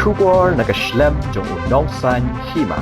Shubor nakaslem jong Nongstoiñ Hima.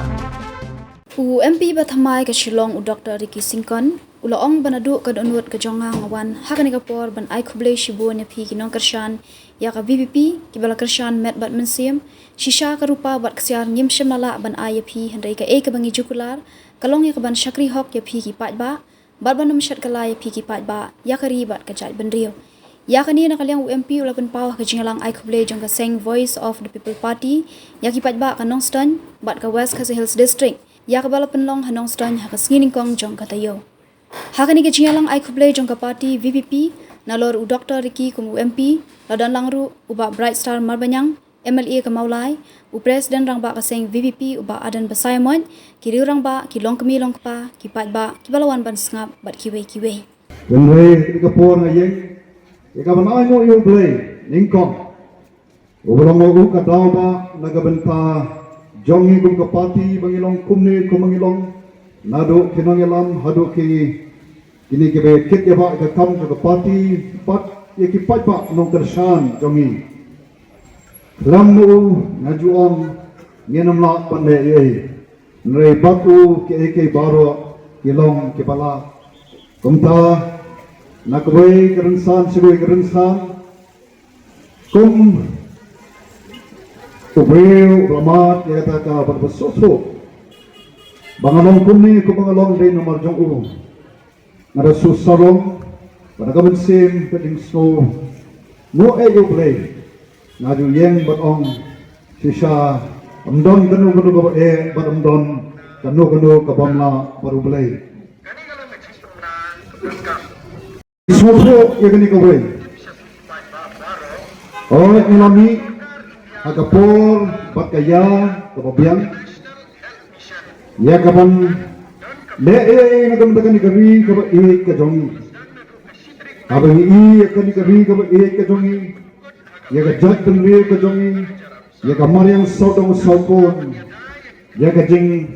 MP Bathamai ke Shillong Dr. Ricky Singkon ulaong banadu kadonwat ke jongang awan hakani kapor ban ai khuble shibu ne phi kinong kershan ya ka VVP ki bala kershan met bat mensim shisha ka Rupa bat Ksiar Ngim shemala ban ai phi Hynrei ka ke bangi jukular kalong ya ka ban Shakri hok ya phi ki Paidbah bat banum shat kala ya phi ki Paidbah ya ka ri bat ka jai ban rio ya ka ni na kalyang UMP ulapan pawah ka jingalang ai khuble jong ka seng Voice of the People Party ya ki Paidbah ka Nongstoiñ bat ka West Khasi Hills District ya ka bala penlong Nongstoiñ ha ka singing kong jong ka tayo hakani ke jingalang ai khuble jong ka party VVP nalor u Dr. Ricky kum UMP ladan langru uba Bright Star Marbanyang MLA ka Maulai u President rang ba ka seng VVP uba Adan Basaimon ki riu rang ba ki long kami long pa ki Paidbah ki balawan ban sngap bat kiwe Hynrei ka por na yeng ika ban ai mo yu play ningkong ubolong mo ka daw ba nagabenta jongi kum ka party bangilong kumni kumangilong nado kinangilam hado ki kini ke be kit ya ba ka kam ka party pat ye ki Paidbah nong kershan jongi lam mu najuang ngenam la pande ye Hynrei batu ke baro kilong ke bala kumta nakwe kerensan sebagai kerensan kum ubeu ramat ya kata ka berbesoso bangalong kumni ko bangalong day nomor jong u ngada susarong pada kabensim peding snow mo ayo play ngadu yeng batong sisa amdon kanu ka bat amdon kanu ka bamla baru play Ismoso yang ini kau oh ilami agapor bakaya kebabian ya kapan le nakam takani kari kaba ke jongi abang akan kari kaba ke jongi ya ka jat tenri ke jongi ya kamar yang sodong sokon ya ka jing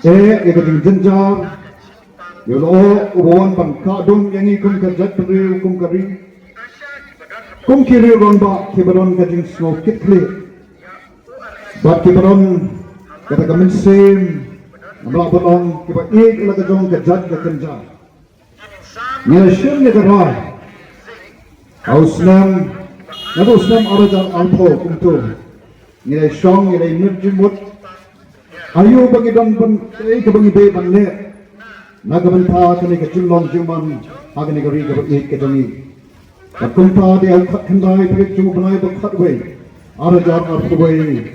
ya ka jing jenjar Yolo ubawan pan kadung yang ikum kerjat beri hukum kari, kum kiri ronda kibaron kajing snow kitli, bat kibaron kata kamen sim, amla balong kibat ik laga jong kerjat kekenja. Nyashim ni kerai, ausnam, nabu ausnam arajan alpo kumtu, nyai shong nyai mirjimut, ayu bagi don pan kebangi be pan le. Nagabanta kani ka chulong juman agani ka riga ba ik ka jangi kumpa de al khat khandai pek chu banai ba khat we arajar ar we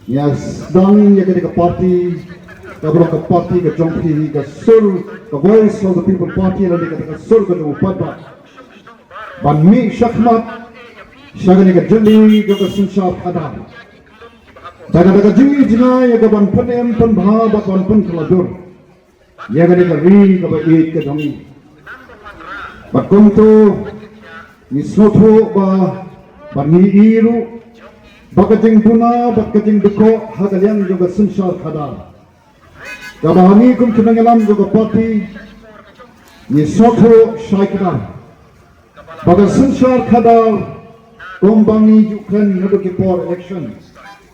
yes dang ya ka party ka party ka jongpi ka sul ka voice of the people party la ka sul ka jo Paidbah ban mi shakmat shagani ka jali ka sunshap ada daga jingi jina ya ka ban panem pan bha ba ban pan khladur ya gani ka ri ka ba ik ka dongi bakum to ni sotho ba ni iru bakajing buna bakajing duko hagalyang juga sunshar khadar ka bahani kum tunangalam juga party ni sotho shaikdar baga sunshar khadar kum bangi jukan nadu ki por election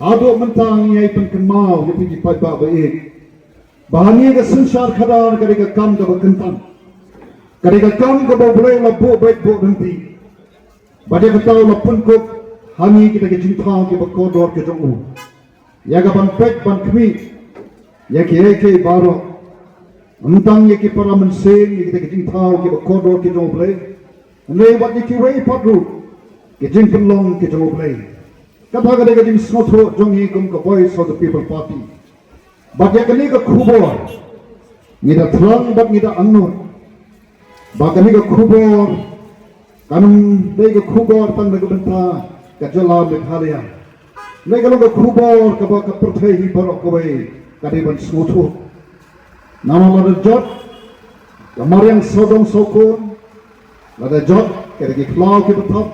ado mentang yai pen kemau yepi ki Paidbah ba ik bahani ka sunshar khadar kari ka kam ka bakentan kari ka kam ka boleh la bo baik bo nanti bade ka tahu la punkuk hani kita ke cinta ke bakodor ke jongu ya ka ban pek ban kmi ya ke baro untang ya ke para mensen ya kita ke cinta ke bakodor ke jongu boleh ne wat ki wei patru ke jing pelong ke jongu boleh kata ka de ka jing snotho jongi kum ka Voice of the People Party Bagya kani ka khubor ngida thrang bat ngida annur bagani ka khubor kanum dei ka khubor tang ka benta ka jala Meghalaya nei ka ka khubor ka ba ka prthei hi barok ko bai ka de ban smuthu namala jot kamariang sodong sokon lada jot ka de klau ki bathap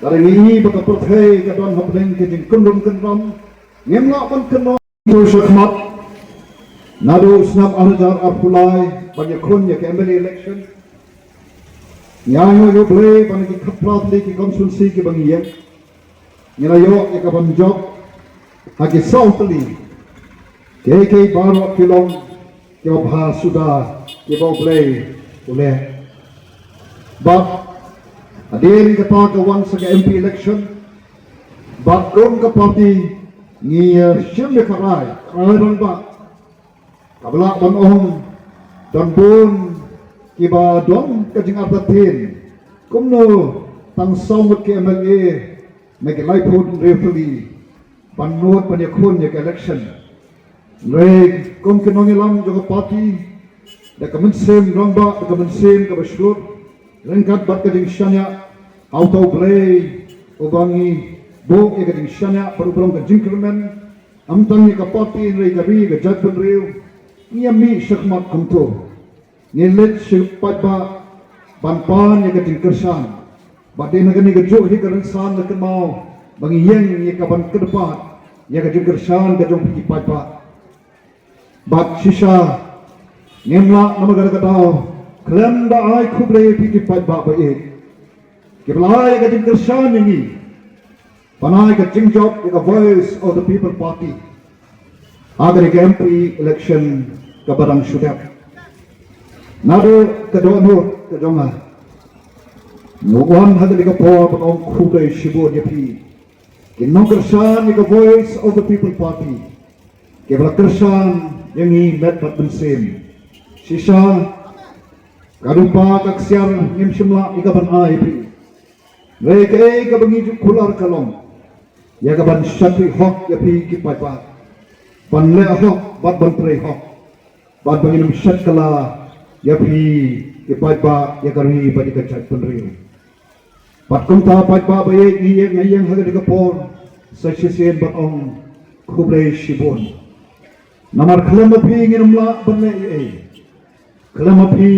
dari ni ba ka prthei ka don hoplen ke jing kundum kundam ngemla ban kundam Shakmat nado snap arajar apulai banyak kun ya MLA election yang yo play banyak ki khaprat le ki constituency ki bangi ye Nilayo ikaban job hagi sautli KK baro kilong kibha suda kibaw play ule but adin kata ka once aga MP election but kung ka party ni siyempre karay karay ba kabla ban ong dan bun kiba don kajing ardatin kumno tang sawut ke MLA make life put referee panot panyakun yak election reg kum kinong ilam jo party da kamen sem rongba da kamen sem ka bashlur rengkat bat kajing shanya auto play ubangi bo yak kajing shanya paru ka jinkerman amtang yak party reg gabi ga jadbun riu niami shakmat kumto nilet shikpatba banpan yak kajing kersan badai nagani gajo hi karan san na kamau bangi yeng ye kaban kedepat ya gajo gersan gajo pi Paidbah bat shisha ngemla nama gara katau klem da ai kuble pi Paidbah ba e keblai gajo gersan ni panai ka jingjop ya voice of the people party agar ke MP election ka barang sudap nado kadonur kadonga Nuwan hadali ka po ang kulay shibo niya pi. Kinong kersan ni ka voice of the people party. Kibla kersan yang i met pat bensin. Sisa Rupa Ksiar Ngim simla ikaban ay pi. Reke ka bangi kular kalong. Ya ka ban Shakri hok ya pi ki Paidbah. Ban le hok bat ban pre hok. Bat bangi num kala ya pi ki Paidbah ya kari ba di ka chat penriu. Pat kung ta Paidbah ba ye ngayang hagad ka por sa sisien ba ang kublay shibon. Namar kalamapi nginumla banle e. Kalamapi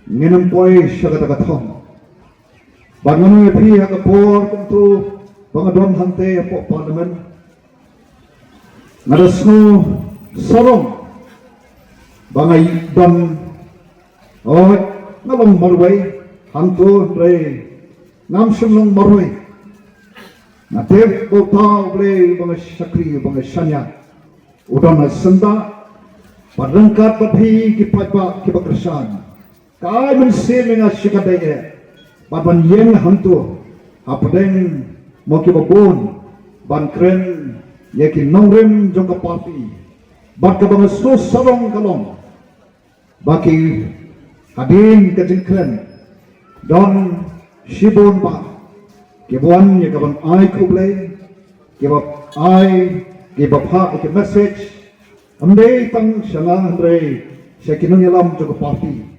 nginumpoy siya katakathong. Pat ngano pi haga por kung tu bangadon hante po parliament. Ngadasno sarong bangay dan ngalong marway hanto re Ngam simlang marway na ter ko tao ble bang Shakri bang Shanya udan na senda padangkat pathi ki Paidbah ki bakrasan kai men se menga shikadaya baban yeng hantu apdeng mo ki babon ban kren ye ki nongrem jong ka party bat ka bang so sarong kalong baki hadin ka jingkren don shibon ba kibuan ye kaban ai kuble kibab ai kibab ha ke message amde tang shanga Hynrei shakinong yalam jo party